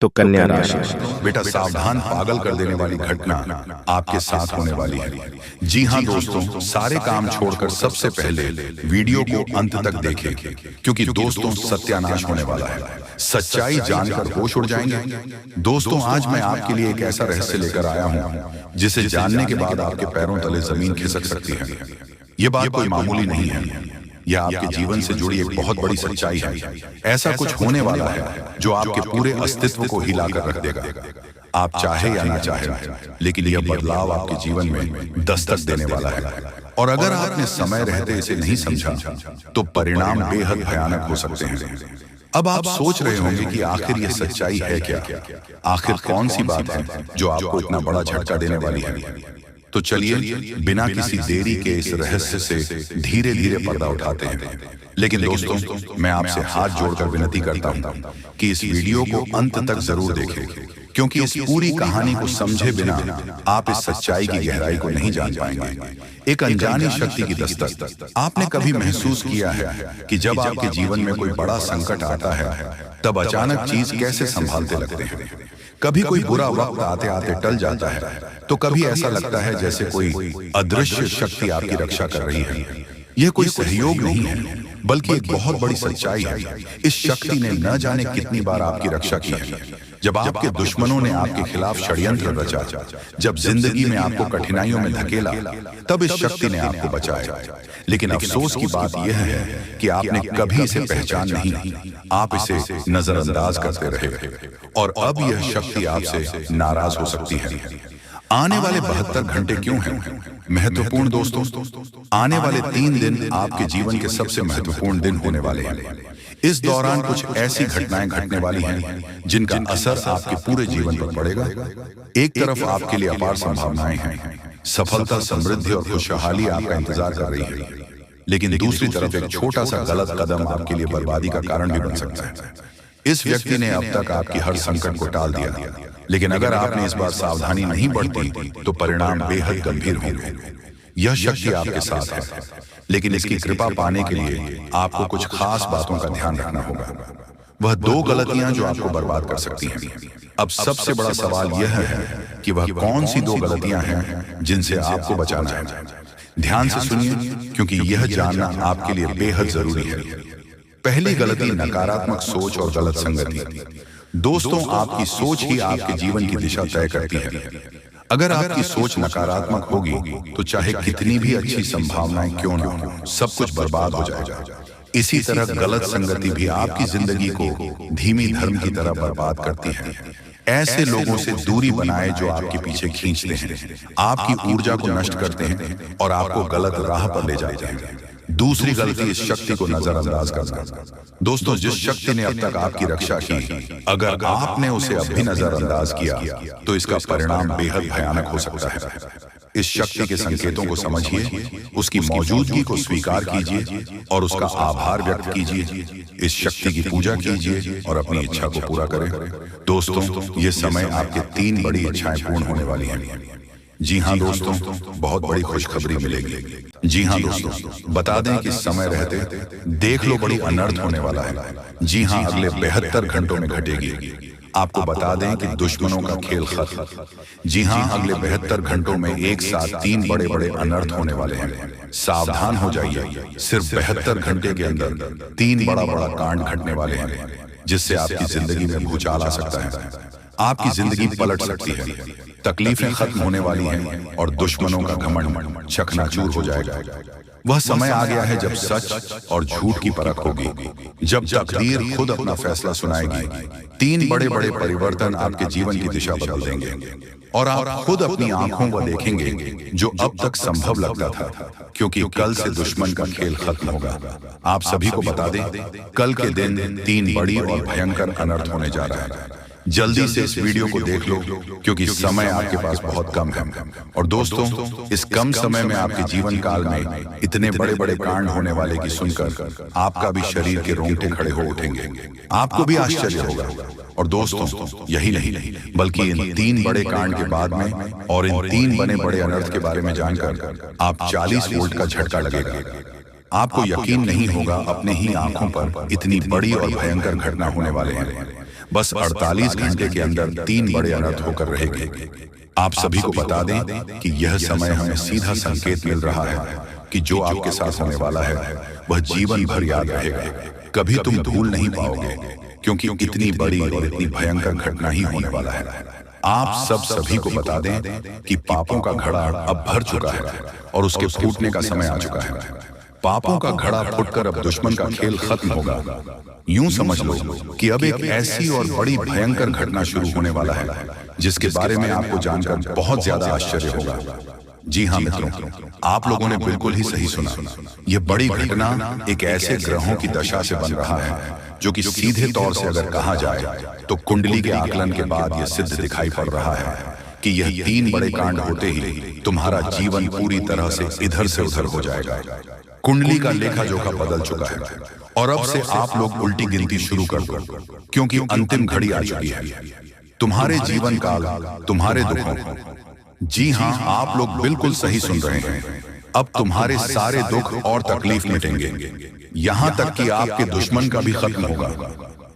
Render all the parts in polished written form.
तो कन्या राशि। बेटा सावधान, पागल कर देने वाली घटना आपके साथ होने वाली है। जी हाँ दोस्तों, सारे काम छोड़कर सबसे पहले वीडियो को अंत तक देखें, क्योंकि दोस्तों सत्यानाश होने वाला है। सच्चाई जानकर होश उड़ जाएंगे। दोस्तों आज मैं आपके लिए एक ऐसा रहस्य लेकर आया हूँ जिसे जानने के बाद आपके पैरों तले जमीन खिसक सकती है। ये बात कोई मामूली नहीं है, यह आपके जीवन से जुड़ी एक बहुत बड़ी सच्चाई है। ऐसा कुछ होने वाला है जो आपके पूरे अस्तित्व को हिलाकर रख देगा। आप चाहे या ना चाहे, लेकिन यह बदलाव आपके जीवन में दस्तक देने वाला है। और अगर आपने समय रहते इसे नहीं समझा तो परिणाम बेहद भयानक हो सकते हैं। अब आप सोच रहे होंगे कि आखिर यह सच्चाई है क्या? आखिर कौन सी बात है जो आपको इतना बड़ा झटका देने वाली है? तो चलिए बिना किसी देरी के इस रहस्य से धीरे धीरे पर्दा उठाते हैं। लेकिन दोस्तों मैं आपसे हाथ जोड़कर विनती करता हूं कि इस वीडियो को अंत तक जरूर देखें, क्योंकि इस पूरी कहानी को समझे बिना आप इस सच्चाई की गहराई को नहीं जान पाएंगे। एक अनजानी शक्ति की दस्तक। आपने कभी महसूस किया है कि जब आपके जीवन में कोई बड़ा संकट आता है तब अचानक चीज कैसे संभालते लगते हैं? कभी कोई बुरा वक्त आते आते टल जाता है, तो कभी ऐसा लगता है जैसे कोई अदृश्य शक्ति आपकी रक्षा कर रही है। यह कोई सहयोग नहीं है, बल्कि एक बहुत बड़ी सच्चाई है। इस शक्ति ने न जाने कितनी बार आपकी रक्षा की है। जब आपके दुश्मनों ने आपके खिलाफ षड्यंत्र रचा, जब जिंदगी में आपको कठिनाइयों में धकेला, तब इस शक्ति ने आपको बचाया। लेकिन अफसोस की बात यह है कि आपने कभी इसे पहचान नहीं, आप इसे नजरअंदाज करते रहे। और अब यह शक्ति आपसे नाराज हो सकती है। आने वाले 72 घंटे क्यों हैं महत्वपूर्ण दोस्तों? आने वाले 3 दिन आपके जीवन के सबसे महत्वपूर्ण दिन होने वाले हैं। इस दौरान कुछ ऐसी घटनाएं घटने वाली हैं जिनका असर आपके पूरे जीवन पर पड़ेगा। एक तरफ आपके लिए अपार संभावनाएं हैं, सफलता, समृद्धि और खुशहाली आपका इंतजार कर रही है। लेकिन दूसरी तरफ एक छोटा सा गलत कदम आपके लिए बर्बादी का कारण भी बन सकता है। इस व्यक्ति ने अब तक आपकी हर संकट को टाल दिया, लेकिन अगर आपने इस बार सावधानी नहीं बरती तो परिणाम बेहद गंभीर होंगे। यह शक्ति आपके साथ है, लेकिन इसकी कृपा पाने के लिए आपको कुछ खास बातों का ध्यान रखना होगा। वह 2 गलतियां जो आपको बर्बाद कर सकती हैं। अब सबसे बड़ा सवाल यह है कि वह कौन सी 2 गलतियां हैं जिनसे आपको बचाना है। ध्यान से सुनिए, क्योंकि यह जानना आपके लिए बेहद जरूरी है। पहली गलती नकारात्मक सोच और गलत संगति। दोस्तों आपकी सोच ही आपके जीवन की दिशा तय करती है। अगर आपकी सोच नकारात्मक होगी तो चाहे कितनी भी अच्छी संभावनाएं क्यों न हो, सब कुछ बर्बाद हो जाएगा। इसी तरह गलत संगति भी आपकी जिंदगी को धीमी धर्म की तरह बर्बाद करती है। ऐसे लोगों से दूरी बनाए जो आपके पीछे खींचते हैं, आपकी ऊर्जा को नष्ट करते हैं और आपको गलत राह पर ले जाते हैं। दूसरी गलती इस शक्ति को नजरअंदाज करना। दोस्तों जिस शक्ति ने अब तक आपकी रक्षा की, अगर आपने उसे अब भी नजरअंदाज किया तो इसका परिणाम बेहद भयानक हो सकता है। इस शक्ति के संकेतों को समझिए, उसकी मौजूदगी को स्वीकार कीजिए और उसका आभार व्यक्त कीजिए। इस शक्ति की पूजा कीजिए और अपनी इच्छा को पूरा करें। दोस्तों ये समय आपके 3 बड़ी इच्छाएं पूर्ण होने वाली हैं। जी हाँ दोस्तों, बहुत बड़ी खुशखबरी मिलेगी। जी हाँ दोस्तों, बता दें कि समय रहते देख लो बड़ी अनर्थ होने वाला है। जी हाँ, अगले 72 घंटों में घटेगी। आपको बता दें कि दुश्मनों का खेल खत्म। जी हाँ, अगले 72 घंटों में एक साथ 3 बड़े बड़े अनर्थ होने वाले हैं। सावधान हो जाइए, सिर्फ 72 घंटे के अंदर 3 बड़ा बड़ा कांड घटने वाले हैं, जिससे आपकी जिंदगी में भूचाल आ सकता है। आपकी जिंदगी पलट सकती है, तकलीफें खत्म होने वाली हैं और दुश्मनों का घमंड चकनाचूर हो जाएगा। वह समय आ गया है जब सच और झूठ की परख होगी, जब तकदीर खुद अपना फैसला सुनाएगी। 3 बड़े बड़े परिवर्तन आपके जीवन की दिशा बदल देंगे और आप खुद अपनी आंखों को देखेंगे जो अब तक संभव लगता था, क्योंकि कल से दुश्मन का खेल खत्म होगा। आप सभी को बता दें, कल के दिन 3 बड़ी और भयंकर अनर्थ होने जा रहा है। जल्दी से इस वीडियो को देख लो, क्योंकि समय आपके पास बहुत कम है। और दोस्तों इस कम समय में आपके जीवन काल में इतने बड़े बड़े कांड होने वाले की सुनकर आपका भी शरीर के रोंगटे खड़े हो उठेंगे। आपको भी आश्चर्य होगा। और दोस्तों यही नहीं, बल्कि इन 3 बड़े कांड के बाद में और इन 3 बने बड़े अनर्थ के बारे में जानकर आप 40 वोल्ट का झटका लगेगा। आपको यकीन नहीं होगा अपने ही आंखों पर इतनी बड़ी और भयंकर घटना होने वाले हैं। बस 48 घंटे के अंदर 3 बड़े अनर्थ होकर रहेंगे। आप सभी को बता दें कि यह समय हमें सीधा संकेत मिल रहा है कि जो आपके साथ होने वाला है वह जीवन भर याद रहेगा, कभी तुम भूल नहीं पाओगे, क्योंकि इतनी बड़ी और इतनी भयंकर घटना ही होने वाला है। आप सभी को बता दें कि पापों का घड़ा अब भर चुका है और उसके फूटने का समय आ चुका है। पापों का घड़ा फूटकर अब दुश्मन का खेल खत्म होगा। यूं समझ लो कि अब एक ऐसी और बड़ी भयंकर घटना शुरू होने वाला है जिसके बारे में आपको जानकर बहुत ज्यादा आश्चर्य होगा। जी हाँ मित्रों, आप लोगों ने बिल्कुल ही सही सुना। यह बड़ी घटना एक ऐसे ग्रहों की दशा से बन रहा है जो कि सीधे तौर से अगर कहा जाए तो कुंडली के आकलन के बाद यह सिद्ध दिखाई पड़ रहा है कि यह 3 बड़े कांड होते ही तुम्हारा जीवन पूरी तरह से इधर से उधर हो जाएगा। कुंडली का लेखा जोखा बदल चुका है और अब से आप लोग उल्टी गिनती शुरू कर दो, क्योंकि अंतिम घड़ी आ चुकी है। तुम्हारे जीवन काल, तुम्हारे दुखों, जी हाँ आप लोग बिल्कुल सही सुन रहे हैं, अब तुम्हारे सारे दुख और तकलीफ मिटेंगे, यहां तक कि आपके दुश्मन का भी खत्म होगा।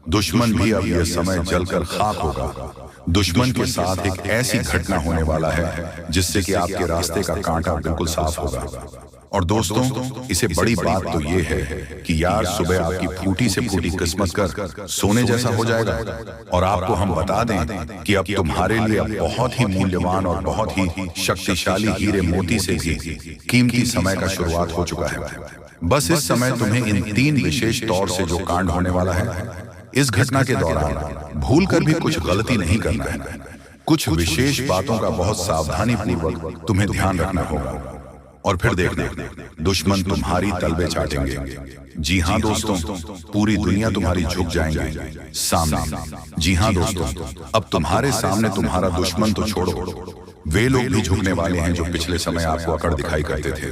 दुश्मन भी अब यह समय जलकर खाक होगा। दुश्मन के साथ एक ऐसी घटना होने वाला है जिससे कि आपके रास्ते का कांटा बिल्कुल साफ होगा। और दोस्तों, इसे बड़ी बात तो ये है कि यार सुबह आपकी फूटी से फूटी किस्मत कर सोने जैसा हो जाएगा। और आपको हम बता दें कि अब तुम्हारे लिए बहुत ही मूल्यवान और बहुत ही शक्तिशाली हीरे मोती से भी कीमती समय का शुरुआत हो चुका है। बस इस समय तुम्हें इन 3 विशेष तौर से जो कांड होने वाला है, इस घटना के दौरान भूल कर भी कुछ गलती नहीं करना है। कुछ विशेष बातों का बहुत सावधानी पूर्वक तुम्हें ध्यान रखना होगा। और फिर देखना, दुश्मन तुम्हारी तलबे चाटेंगे। जी हाँ दोस्तों, पूरी दुनिया तुम्हारी झुक जाएंगे सामने। जी हाँ दोस्तों, अब तुम्हारे सामने तुम्हारा दुश्मन तो छोड़ो, वे लोग भी झुकने वाले हैं जो पिछले समय आपको अकड़ दिखाई करते थे।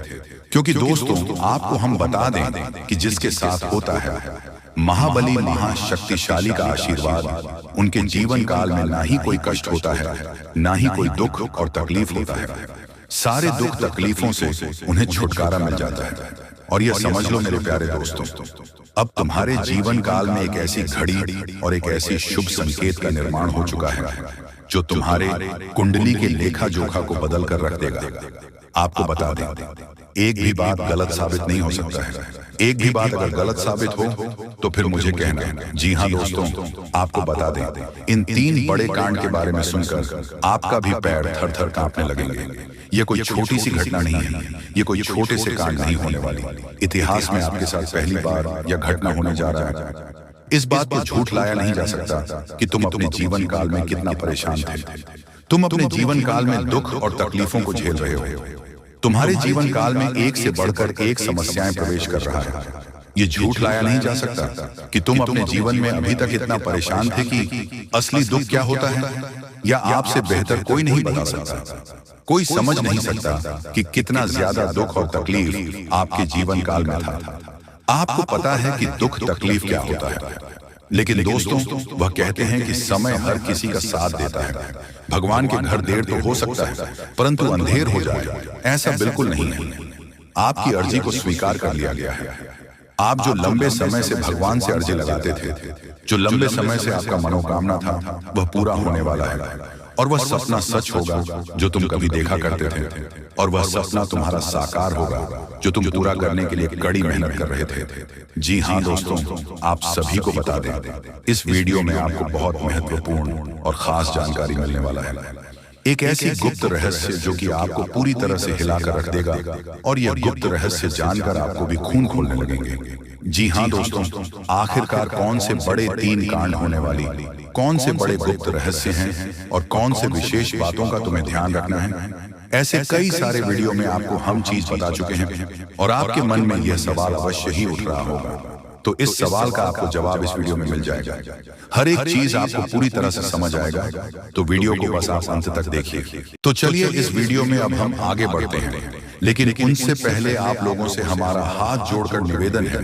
क्योंकि दोस्तों, आपको हम बता दें कि जिसके साथ होता है महाबली महाशक्तिशाली का आशीर्वाद, उनके जीवन काल में ना ही कोई कष्ट होता है, ना ही कोई दुख और तकलीफ होता है। सारे दुख तकलीफों से उन्हें छुटकारा मिल जाता है। और यह समझ लो मेरे प्यारे दोस्तों, अब तुम्हारे जीवन काल में एक ऐसी घड़ी और एक ऐसी शुभ संकेत का निर्माण हो चुका है जो तुम्हारे कुंडली के लेखा जोखा को बदल कर रख देगा। आपको बता दें, एक भी बात गलत साबित नहीं हो सकता है। एक भी बात अगर गलत साबित हो तो फिर मुझे कहना। जी हाँ दोस्तों, आपको बता दें, इन 3 बड़े कांड के बारे में सुनकर आपका भी पैर थर थर कांपने लगेंगे। ये कोई छोटी सी घटना नहीं है, ये कोई छोटे से कांड नहीं होने वाली। इतिहास में आपके साथ पहली बार यह घटना होने जा रहा है। इस बात को झूठ लाया नहीं जा सकता कि तुम अपने जीवन काल में कितना परेशान थे। तुम अपने जीवन काल में दुख और तकलीफों को झेल रहे हो। तुम्हारे जीवन काल में एक से बढ़कर एक समस्याएं प्रवेश कर रहा है। ये झूठ लाया नहीं जा सकता कि तुम अपने जीवन में अभी तक इतना परेशान थे कि असली दुख क्या होता है, या आपसे बेहतर कोई नहीं बता सकता। कोई समझ नहीं सकता कि कितना ज्यादा दुख और तकलीफ आपके जीवन काल में था। आपको पता है कि दुख तकलीफ क्या होता है, लेकिन दोस्तों, वह कहते हैं कि समय हर किसी का साथ देता है। भगवान के घर देर तो हो सकता है, परंतु अंधेर हो जाए ऐसा बिल्कुल नहीं है। आपकी अर्जी को स्वीकार कर लिया गया है। आप जो लंबे समय से भगवान से अर्जी लगाते थे, जो लंबे समय से आपका मनोकामना था, वह पूरा होने वाला है। और वह सपना सच होगा जो तुम कभी देखा करते थे, और वह सपना तुम्हारा साकार होगा जो तुम पूरा करने के लिए कड़ी मेहनत कर रहे थे। जी हाँ दोस्तों, आप सभी को बता दें, इस वीडियो में आपको बहुत महत्वपूर्ण और खास जानकारी मिलने वाला है। एक ऐसी गुप्त रहस्य जो कि आपको पूरी तरह से हिलाकर रख देगा, और यह गुप्त रहस्य जानकर आपको भी खून खोलने लगेंगे। जी हाँ दोस्तों, आखिरकार कौन से बड़े 3 कांड होने वाली, कौन से बड़े गुप्त रहस्य हैं और कौन से विशेष बातों का तुम्हें ध्यान रखना है, ऐसे कई सारे वीडियो में आपको हम चीज बता चुके हैं। और आपके मन में यह सवाल अवश्य ही उठ रहा होगा, तो इस सवाल का आपको जवाब इस वीडियो में मिल जाएगा। हर एक चीज आपको पूरी तरह से समझ आएगा, तो वीडियो को बस आप अंत तक देखिए। तो चलिए इस वीडियो में अब हम आगे बढ़ते हैं, लेकिन उनसे पहले आप लोगों से हमारा हाथ जोड़कर निवेदन है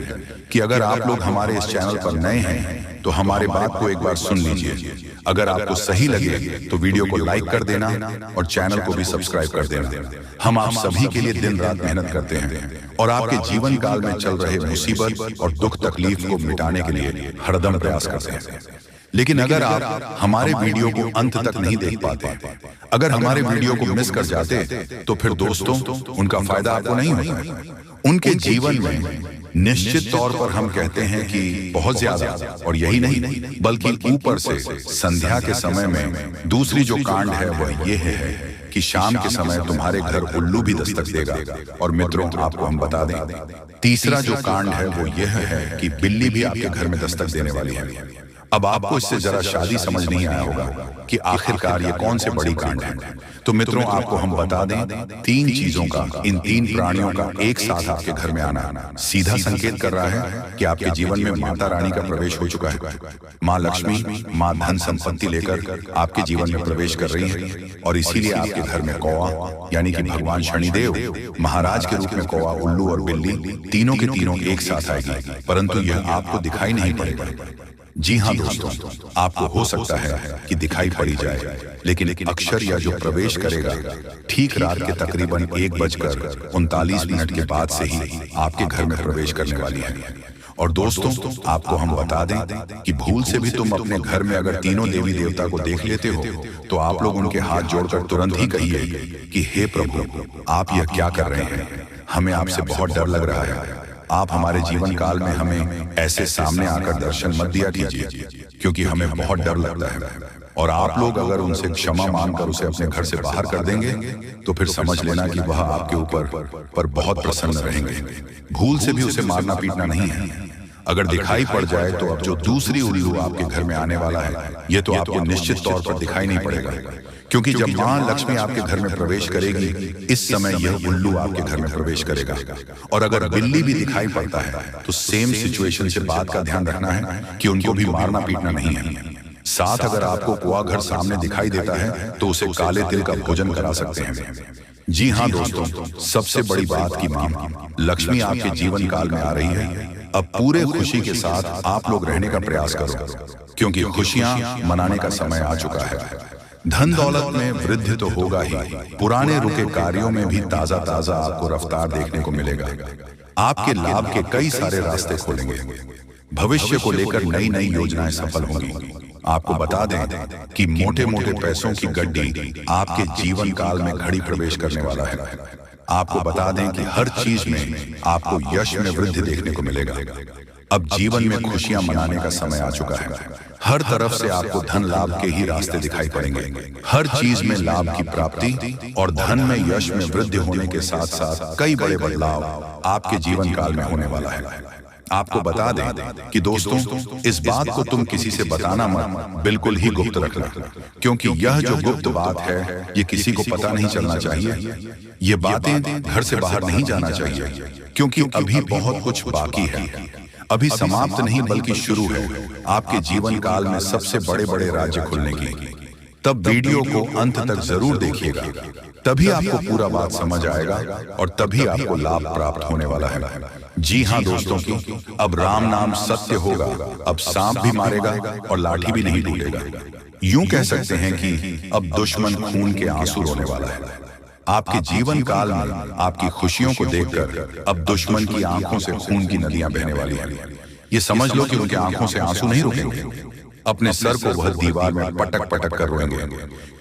कि अगर आप लोग हमारे इस चैनल पर नए हैं तो हमारे बात को एक बार सुन लीजिए। अगर आपको सही लगे तो वीडियो को लाइक कर देना और चैनल को भी सब्सक्राइब कर देना। हम आप सभी के लिए दिन रात मेहनत करते हैं और आपके जीवन काल में चल रहे मुसीबत और दुख तकलीफ को मिटाने के लिए हरदम प्रयास करते हैं। लेकिन अगर आप हमारे वीडियो को अंत तक नहीं देख पाते, अगर हमारे वीडियो को मिस कर जाते, तो फिर दोस्तों उनका फायदा आपको नहीं होता। उनके जीवन में निश्चित तौर पर हम कहते हैं कि बहुत ज्यादा, और यही नहीं बल्कि ऊपर से संध्या के समय में दूसरी जो कांड है वह यह है कि शाम के समय तुम्हारे घर उल्लू भी दस्तक देगा। और मित्रों, आपको हम बता दें, तीसरा जो कांड है वो यह है कि बिल्ली भी आपके घर में दस्तक देने वाली है। अब आपको इससे जरा शादी समझ नहीं आया होगा कि आखिरकार ये कौन से बड़ी कांड है। तो मित्रों, आपको हम बता दें, 3 चीजों का, इन 3 प्राणियों का एक साथ आपके घर में आना सीधा संकेत कर रहा है कि आपके जीवन में माता रानी का प्रवेश हो चुका है। माँ लक्ष्मी, माँ धन संपत्ति लेकर आपके जीवन में प्रवेश कर रही है। और इसीलिए आपके घर में कौवा यानी कि भगवान शनिदेव महाराज के रूप में कौवा, उल्लू और बिल्ली तीनों के तीनों एक साथ आएगी, परंतु यह आपको दिखाई नहीं पड़ेगा। जी हाँ दोस्तों, आपको हो सकता है कि दिखाई पड़ी जाए, लेकिन अक्षर या जो प्रवेश करेगा ठीक रात के तकरीबन 1:39 के बाद से ही आपके घर में प्रवेश करने वाली है। और दोस्तों, आपको हम बता दें कि भूल से भी तुम अपने घर में अगर तीनों देवी देवता को देख लेते हो, तो आप लोग उनके हाथ जोड़कर तुरंत ही कहिए कि हे प्रभु, आप यह क्या कर रहे हैं? हमें आपसे बहुत डर लग रहा है। आप हमारे जीवन काल में हमें ऐसे सामने आकर दर्शन मत दिया कीजिए, क्योंकि हमें बहुत डर लगता है। और आप लोग अगर उनसे क्षमा मांगकर उसे अपने घर से बाहर कर देंगे, तो फिर समझ लेना कि वह आपके ऊपर बहुत प्रसन्न रहेंगे। भूल से भी उसे मारना पीटना नहीं है। अगर दिखाई पड़ जाए तो अब जो दूसरी उल्लू आपके घर में आने वाला है, यह तो आपको निश्चित तौर पर दिखाई नहीं पड़ेगा, क्योंकि जब मां लक्ष्मी आपके घर में प्रवेश करेगी, इस समय यह उल्लू आपके घर में प्रवेश करेगा। और अगर बिल्ली भी दिखाई पड़ता है, तो सेम सिचुएशन से बात का ध्यान रखना है कि उनको भी मारना पीटना नहीं है। साथ अगर आपको कुआ घर सामने दिखाई देता है, तो उसे काले तिल का भोजन करा सकते हैं। जी हाँ दोस्तों, सबसे बड़ी बात की मां लक्ष्मी आपके जीवन काल में आ रही है। अब पूरे खुशी के साथ आप लोग रहने का प्रयास करो, क्योंकि खुशियां मनाने का समय आ चुका है। धन दौलत में वृद्धि तो होगा ही, पुराने रुके कार्यों में भी ताजा ताजा आपको रफ्तार देखने को मिलेगा। आपके लाभ के कई सारे रास्ते खोलेंगे। भविष्य को लेकर नई नई योजनाएं सफल होंगी। आपको बता दें कि मोटे मोटे पैसों की गड्डी आपके जीवन काल में घड़ी प्रवेश करने वाला है। आपको बता दें कि हर चीज में आपको यश में वृद्धि देखने को मिलेगा। अब जीवन में खुशियां मनाने का समय आ चुका है। हर तरफ से आपको धन लाभ के ही रास्ते दिखाई पड़ेंगे। हर चीज में लाभ की प्राप्ति और धन में यश में वृद्धि होने के साथ साथ कई बड़े बदलाव आपके जीवन काल में होने वाला है। आपको बता दें कि दोस्तों, इस बात को तुम किसी से बताना मत, बिल्कुल ही गुप्त रखना, क्योंकि यह जो गुप्त बात है, ये किसी को पता नहीं चलना चाहिए। ये बातें घर से बाहर नहीं जाना चाहिए, क्योंकि अभी बहुत कुछ बाकी है। अभी समाप्त नहीं बल्कि शुरू है आपके जीवन काल में सबसे बड़े बड़े राज्य खुलने की। तब वीडियो को अंत तक जरूर देखिएगा, तभी आपको पूरा बात समझ आएगा और तभी आपको लाभ प्राप्त होने वाला है। जी हाँ दोस्तों, की अब राम नाम सत्य होगा। अब सांप भी मारेगा और लाठी भी नहीं टूटेगा। यूं कह सकते हैं कि अब दुश्मन खून के आंसू रोने वाला है। आपके जीवन काल में आपकी खुशियों को देखकर अब दुश्मन की आंखों से खून की नदियां बहने वाली हैं। ये समझ लो कि उनके आंखों से आंसू नहीं रुकेंगे। अपने सर को वह दीवार में पटक पटक कर रोएंगे,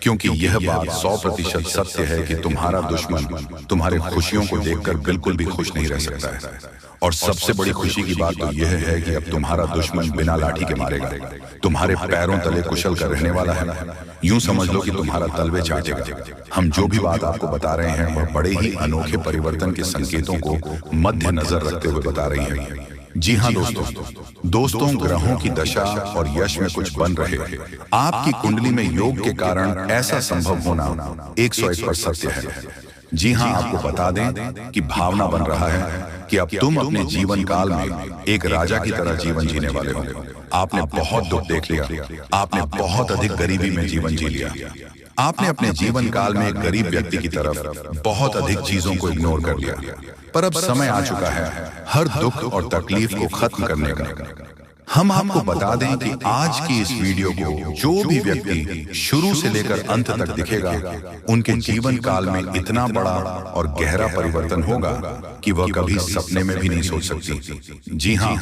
क्योंकि यह बात 100% सत्य है कि तुम्हारा दुश्मन तुम्हारे खुशियों को देखकर बिल्कुल भी खुश नहीं रह सकता है। और सबसे बड़ी खुशी की बात तो यह है कि अब तुम्हारा दुश्मन बिना लाठी के मारेगा, तुम्हारे पैरों तले कुचल कर रहने वाला है। यूं समझ लो कि तुम्हारा तलवे चाटेगा। हम जो भी बात आपको बता रहे हैं, वह बड़े ही अनोखे परिवर्तन के संकेतों को मध्य नजर रखते हुए बता रही है। जी हाँ दोस्तों, ग्रहों की दशा और यश में कुछ बन रहे। आपकी कुंडली में योग के कारण ऐसा संभव होना 101% सत्य है। जी हाँ, आपको बता दें कि भावना बन रहा है कि अब तुम अपने जीवन काल में एक राजा की तरह जीवन जीने वाले हो। आपने बहुत दुख देख लिया, आपने बहुत अधिक गरीबी में जीवन जी लिया, आपने अपने जीवन काल में एक गरीब व्यक्ति की तरफ बहुत अधिक चीजों को इग्नोर कर लिया। पर अब समय आ चुका है हर दुख और तकलीफ को खत्म करने का। हम आपको बता दें कि आज की इस वीडियो को जो भी व्यक्ति शुरू से लेकर अंत तक दिखेगा, उनके जीवन काल में इतना बड़ा और गहरा परिवर्तन होगा कि वह कभी सपने में भी नहीं सोच सकती। जी हाँ,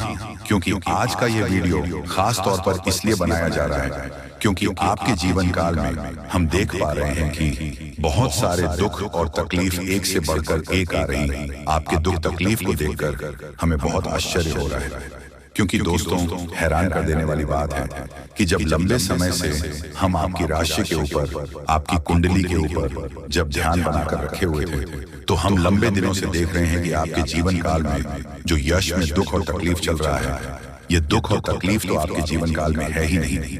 क्योंकि आज का ये वीडियो खास तौर पर इसलिए बनाया जा रहा है क्योंकि आपके जीवन काल में हम देख पा रहे हैं कि बहुत सारे दुख और तकलीफ एक से बढ़कर एक आ रही है। आपके दुख तकलीफ को देखकर हमें बहुत आश्चर्य हो रहा है, क्योंकि दोस्तों हैरान कर देने वाली बात है कि जब लंबे समय से हम आपकी राशि के ऊपर, आपकी कुंडली के ऊपर जब ध्यान बनाकर रखे हुए थे, तो हम लंबे दिनों से देख रहे हैं कि आपके जीवन काल में जो यश में दुख और तकलीफ चल रहा है, ये दुख और तकलीफ तो आपके जीवन काल में है ही नहीं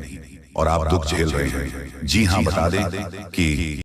और आप दुख झेल रहे हैं। जी हाँ, बता दें कि